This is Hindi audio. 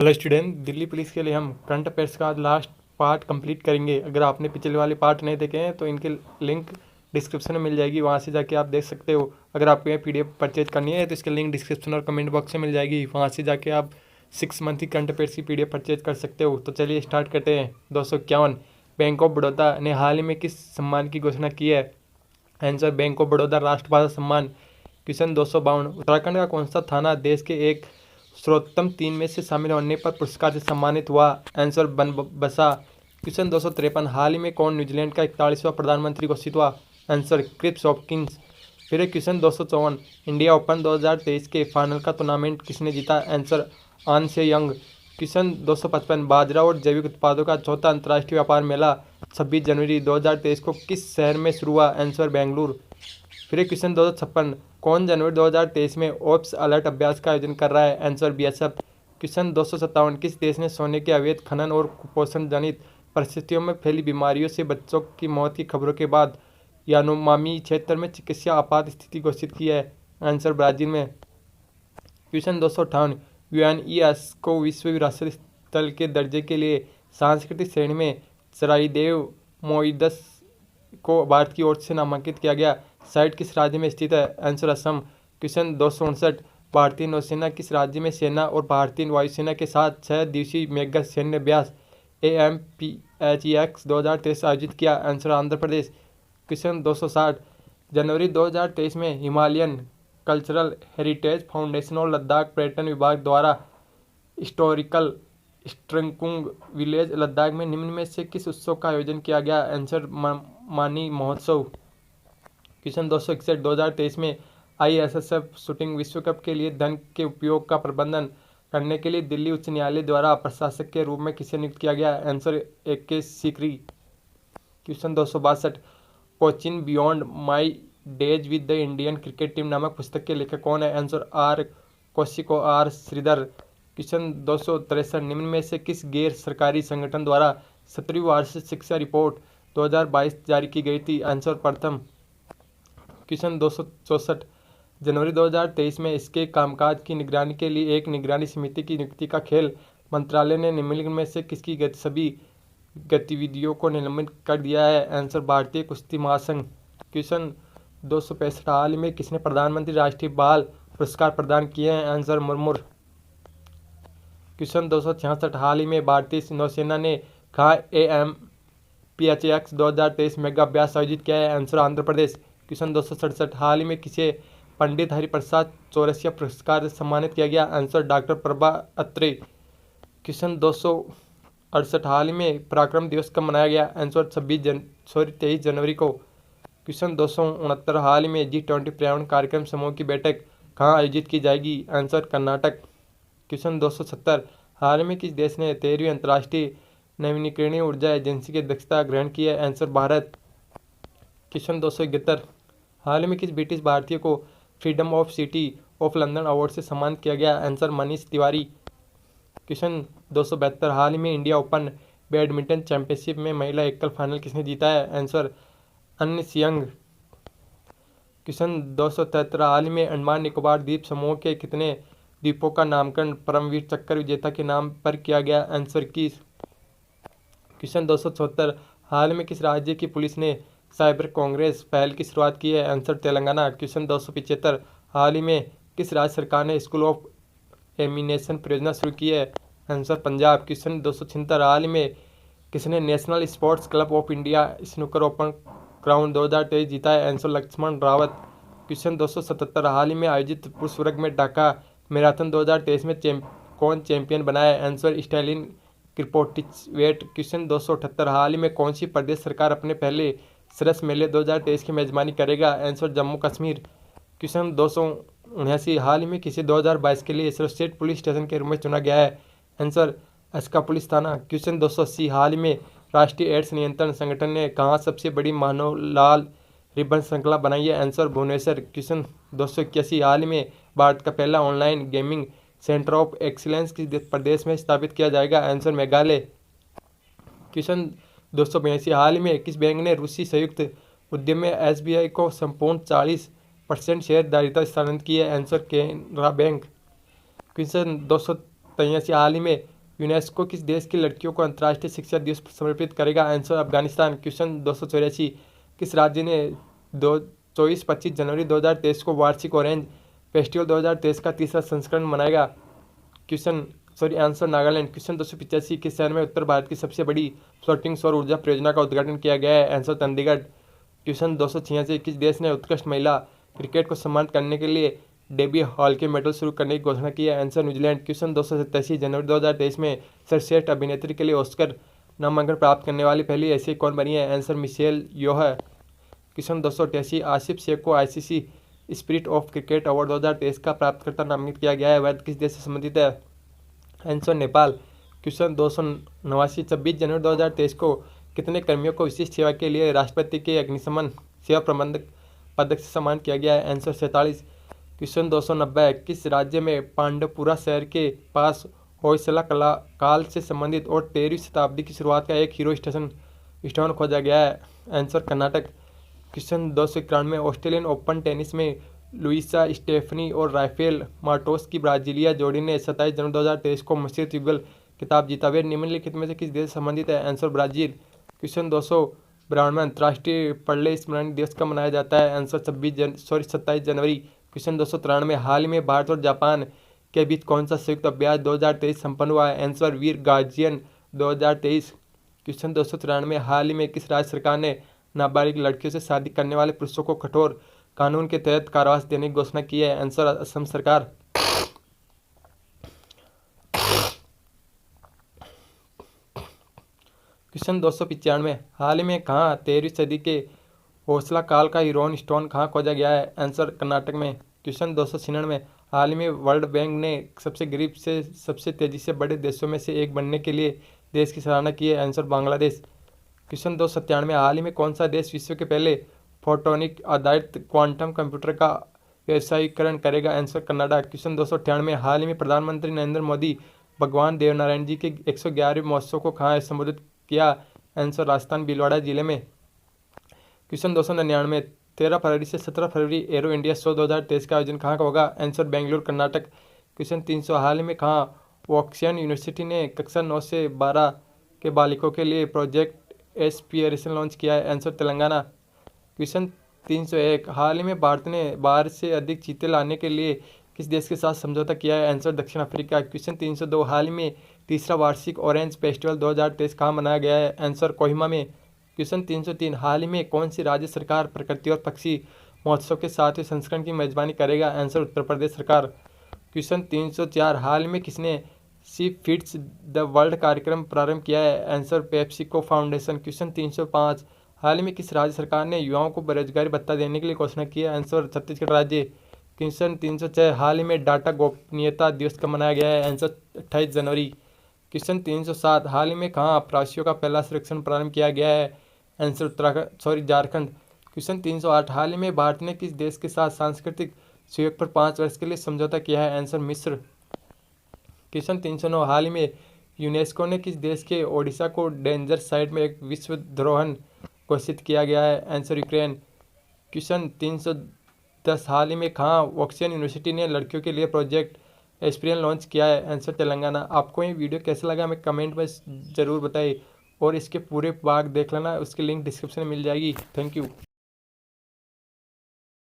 हेलो स्टूडेंट, दिल्ली पुलिस के लिए हम करंट अफेयर्स का लास्ट पार्ट कंप्लीट करेंगे। अगर आपने पिछले वाले पार्ट नहीं देखे हैं तो इनके लिंक डिस्क्रिप्शन में मिल जाएगी, वहाँ से जाके आप देख सकते हो। अगर आपको ये पीडीएफ परचेज करनी है तो इसके लिंक डिस्क्रिप्शन और कमेंट बॉक्स में मिल जाएगी, वहाँ से जाके आप 6 मंथ की करंट अफेयर्स की पीडीएफ परचेज कर सकते हो। तो चलिए स्टार्ट करते हैं। 251, बैंक ऑफ बड़ौदा ने हाल ही में किस सम्मान की घोषणा की है? आंसर, बैंक ऑफ बड़ौदा राष्ट्रभाषा सम्मान। क्वेश्चन 252, उत्तराखंड का कौन सा थाना देश के एक सर्वोत्तम 3 में से शामिल होने पर पुरस्कार से सम्मानित हुआ? आंसर, बनबसा। क्वेश्चन 253, हाल ही में कौन न्यूजीलैंड का 41वां प्रधानमंत्री घोषित हुआ? Answer, Chris Hopkins. फिर क्वेश्चन 254, इंडिया ओपन 2023 के फाइनल का टूर्नामेंट किसने जीता? आंसर, आन से यंग। क्वेश्चन 255, बाजरा और जैविक उत्पादों का चौथा अंतर्राष्ट्रीय व्यापार मेला 26 जनवरी 2023 को किस शहर में शुरू हुआ? आंसर, बेंगलुरु। फिर क्वेश्चन 256, कौन जनवरी 2023 में ओप्स अलर्ट अभ्यास का आयोजन कर रहा है? Answer, BSF. क्वेश्चन 257, किस देश ने सोने के अवैध खनन और कुपोषण जनित परिस्थितियों में फैली बीमारियों से बच्चों की मौत की खबरों के बाद यानोमामी क्षेत्र में चिकित्सा आपात स्थिति घोषित की है? आंसर, ब्राजील में। क्वेश्चन 258, यूएनईएस्को विश्व विरासत स्थल के दर्जे के लिए सांस्कृतिक श्रेणी में चराईदेव मोइदस को भारत की ओर से नामांकित किया गया। साइट किस राज्य में स्थित है? आंसर, असम। क्वेश्चन 259, भारतीय नौसेना किस राज्य में सेना और भारतीय वायुसेना के साथ 6 दिवसीय मेगा सैन्य अभ्यास AMPHEX 2023 आयोजित किया? आंसर, आंध्र प्रदेश। क्वेश्चन 260, जनवरी 2023 में हिमालयन कल्चरल हेरिटेज फाउंडेशन और लद्दाख पर्यटन विभाग द्वारा हिस्टोरिकल स्ट्रंकुंग विलेज लद्दाख में निम्न में से किस उत्सव का आयोजन किया गया? आंसर, मानी महोत्सव। क्वेश्चन 261, 2023 में ISSF शूटिंग विश्व कप के लिए धन के उपयोग का प्रबंधन करने के लिए दिल्ली उच्च न्यायालय द्वारा प्रशासक के रूप में किसे नियुक्त किया गया? Answer, AK Sikri. Question 262, coaching beyond my days with the Indian cricket team नामक पुस्तक के लेखक कौन है? Answer, R Kaushik R Sridhar. Question 263, निम्न में से किस गैर सरकारी संगठन द्वारा 17वीं वार्षिक शिक्षा रिपोर्ट 2022 जारी की गई थी? आंसर, प्रथम। क्वेश्चन 264, जनवरी 2023 में इसके कामकाज की निगरानी के लिए एक निगरानी समिति की नियुक्ति का खेल मंत्रालय ने निम्नलिखित में से किसकी सभी गतिविधियों को निलंबित कर दिया है? आंसर, भारतीय कुश्ती महासंघ। क्वेश्चन 265, हाल ही में किसने प्रधानमंत्री राष्ट्रीय बाल पुरस्कार प्रदान किए हैं? आंसर, मुर्मू। क्वेश्चन 266, हाल ही में भारतीय नौसेना ने कहाँ AMPHEX 2023 मेगा अभ्यास आयोजित किया है? आंसर, आंध्र प्रदेश। क्वेश्चन 267, हाल ही में किसे पंडित हरिप्रसाद चौरसिया पुरस्कार से सम्मानित किया गया? Answer, doctor Prabha Atre. Question 268, हाल ही में पराक्रम दिवस कब मनाया गया? आंसर, 23 जनवरी को। क्वेश्चन 269, हाल ही में G20 पर्यावरण कार्यक्रम समूह की बैठक कहाँ आयोजित की जाएगी? आंसर, कर्नाटक। क्वेश्चन 270, हाल में किस देश ने 13वीं अंतर्राष्ट्रीय नवीकरणीय ऊर्जा एजेंसी की अध्यक्षता ग्रहण की है? आंसर, भारत। क्वेश्चन 271, हाल में किस ब्रिटिश भारतीय को freedom of city of London award से सम्मानित किया गया? आंसर, मनीष तिवारी। क्वेश्चन 272, हाल ही में इंडिया ओपन बैडमिंटन चैंपियनशिप में महिला एकल फाइनल किसने जीता है? आंसर, अन्य सियंग। क्वेश्चन 273, हाल ही में अंडमान निकोबार द्वीप समूह के कितने द्वीपों का नामकरण परमवीर चक्र विजेता के नाम पर किया गया? आंसर, 21। क्वेश्चन 274, हाल में किस राज्य की पुलिस ने साइबर कांग्रेस पहल की शुरुआत की है? आंसर, तेलंगाना। क्वेश्चन 275, हाल ही में किस राज्य सरकार ने स्कूल ऑफ एमिनेशन परियोजना शुरू की है? आंसर, पंजाब। क्वेश्चन 276, हाल ही में किसने national sports club of India snooker open crown 2023 जीता है? आंसर, लक्ष्मण रावत। क्वेश्चन 277, हाल ही में आयोजित पुरुष वर्ग में ढाका मैराथन 2023 में कौन चैंपियन बना है? आंसर, स्टालिन क्रिपोटिचवेट। क्वेश्चन 278, हाल ही में कौन सी प्रदेश सरकार अपने पहले सरस मेले 2023 की मेजबानी करेगा? आंसर, जम्मू कश्मीर। क्वेश्चन 279, हाल ही में किसी 2022 के लिए सर्वश्रेष्ठ पुलिस स्टेशन के रूप में चुना गया है? आंसर, अस्का पुलिस थाना। क्वेश्चन 280, हाल ही में राष्ट्रीय एड्स नियंत्रण संगठन ने कहाँ सबसे बड़ी मानव लाल रिबन श्रृंखला बनाई है? आंसर, भुवनेश्वर। क्वेश्चन 281, हाल ही में भारत का पहला online gaming centre of excellence किस प्रदेश में स्थापित किया जाएगा? आंसर, मेघालय। क्वेश्चन 282, हाल ही में किस बैंक ने रूसी संयुक्त उद्यम में SBI को संपूर्ण 40% शेयरधारिता स्थानांतरित की है? Answer, Canara bank. क्वेश्चन 283 हाल ही में यूनेस्को किस देश की लड़कियों को अंतर्राष्ट्रीय शिक्षा दिवस समर्पित करेगा? आंसर अफगानिस्तान। क्वेश्चन 284 किस राज्य ने 24-25 जनवरी 2023 को वार्षिक ऑरेंज फेस्टिवल 2023 का तीसरा संस्करण मनाएगा? आंसर नागालैंड। क्वेश्चन 285 किस शहर में उत्तर भारत की सबसे बड़ी फ्लोटिंग सौर ऊर्जा परियोजना का उद्घाटन किया गया है? आंसर चंडीगढ़। क्वेश्चन 286 किस देश ने उत्कृष्ट महिला क्रिकेट को सम्मानित करने के लिए डेबी हॉल के मेडल शुरू करने की घोषणा की है? Answer New Zealand. क्वेश्चन 287 जनवरी 2023 में सर्वश्रेष्ठ अभिनेत्री के लिए ऑस्कर नामांकन प्राप्त करने वाली पहली एशियाई कौन बनी है? आंसर मिशेल योह। क्वेश्चन 288 आसिफ शेख को ICC spirit of cricket award 2023 का प्राप्तकर्ता नामित किया गया है। वह किस देश से संबंधित है? आंसर नेपाल। क्वेश्चन 289 26 जनवरी 2023 को कितने कर्मियों को विशिष्ट सेवा के लिए राष्ट्रपति के अग्निशमन सेवा प्रबंधक पदक से सम्मानित किया गया है? आंसर 47। क्वेश्चन 290 किस राज्य में पांडवपुरा शहर के पास होयसला कला काल से संबंधित और 13वीं शताब्दी की शुरुआत का एक हीरो स्टोन खोजा गया है? Answer Karnataka. Question 291 Australian open tennis में लुइसा स्टेफनी और राफेल मार्टोस की ब्राजीलिया जोड़ी ने 27 जनवरी 2023 को मिश्रित युगल खिताब जीता। वे निम्नलिखित में से किस देश से संबंधित है? Answer Brazil. क्वेश्चन 292 अंतर्राष्ट्रीय पल्ले स्मरण दिवस कब मनाया जाता है? आंसर 27 जनवरी। क्वेश्चन 293 हाल ही में भारत और जापान के बीच कौन सा संयुक्त अभ्यास 2023 संपन्न हुआ है? आंसर वीर गार्जियन 2023। क्वेश्चन 293 हाल ही में किस राज्य सरकार ने नाबालिग लड़कियों से शादी करने वाले पुरुषों को कठोर कानून के तहत कारावास देने की घोषणा की है? आंसर असम सरकार। क्वेश्चन 295 हाल ही में कहाँ 13वीं सदी के होयसला काल का हीरोन स्टोन कहाँ खोजा गया है? आंसर कर्नाटक में। क्वेश्चन 296 हाल ही में वर्ल्ड बैंक ने सबसे गरीब से सबसे तेजी से बड़े देशों में से एक बनने के लिए देश की सराहना की है? आंसर बांग्लादेश। क्वेश्चन 297 हाल ही में कौन सा देश विश्व के पहले फोटोनिक आधारित क्वांटम कंप्यूटर का व्यवसायीकरण करेगा? Answer Canada. क्वेश्चन 298 हाल ही में प्रधानमंत्री नरेंद्र मोदी भगवान देवनारायण जी के 111वें महोत्सव को कहाँ संबोधित किया? आंसर राजस्थान भीलवाड़ा जिले में। क्वेश्चन 299 13 फरवरी से 17 फरवरी एरो इंडिया शो 2023 का आयोजन कहाँ का होगा? आंसर बेंगलुरु कर्नाटक। क्वेश्चन 300 हाल ही में कहाँ वोक्सियन यूनिवर्सिटी ने कक्षा 9 से 12 के बालिकों के लिए प्रोजेक्ट एस्पिरेशन लॉन्च किया है? आंसर तेलंगाना। क्वेश्चन 301 हाल ही में भारत ने बाहर से अधिक चीते लाने के लिए किस देश के साथ समझौता किया है? आंसर दक्षिण अफ्रीका। क्वेश्चन 302 हाल ही में तीसरा वार्षिक ऑरेंज फेस्टिवल 2023 कहाँ मनाया गया है? आंसर कोहिमा में। क्वेश्चन 303 हाल ही में कौन सी राज्य सरकार प्रकृति और पक्षी महोत्सव के 7वें संस्करण की मेजबानी करेगा? आंसर उत्तर प्रदेश सरकार। क्वेश्चन 304 हाल में किसने सी फीड्स द वर्ल्ड कार्यक्रम प्रारंभ किया है? Answer PepsiCo foundation. क्वेश्चन 305 हाल ही में किस राज्य सरकार ने युवाओं को बेरोजगारी भत्ता देने के लिए घोषणा की है? आंसर छत्तीसगढ़ राज्य। क्वेश्चन 306 हाल ही में डाटा गोपनीयता दिवस कब मनाया गया है? आंसर 28 जनवरी। क्वेश्चन 307 हाल ही में कहाँ प्रवासियों का पहला सर्वेक्षण प्रारंभ किया गया है? आंसर झारखंड। क्वेश्चन 308 हाल ही में भारत ने किस देश के साथ सांस्कृतिक सहयोग पर 5 वर्ष के लिए समझौता किया है? आंसर मिस्र। क्वेश्चन 309 हाल ही में यूनेस्को ने किस देश के ओडिशा को डेंजर साइट में एक विश्व धरोहर घोषित किया गया है? Answer Ukraine. क्वेश्चन 310 हाल ही में कहाँ वोक्सियन यूनिवर्सिटी ने लड़कियों के लिए प्रोजेक्ट एस्पिरेशन लॉन्च किया है? आंसर तेलंगाना। आपको ये वीडियो कैसा लगा हमें कमेंट में ज़रूर बताइए और इसके पूरे भाग देख लेना, उसकी लिंक डिस्क्रिप्शन में मिल जाएगी। Thank you.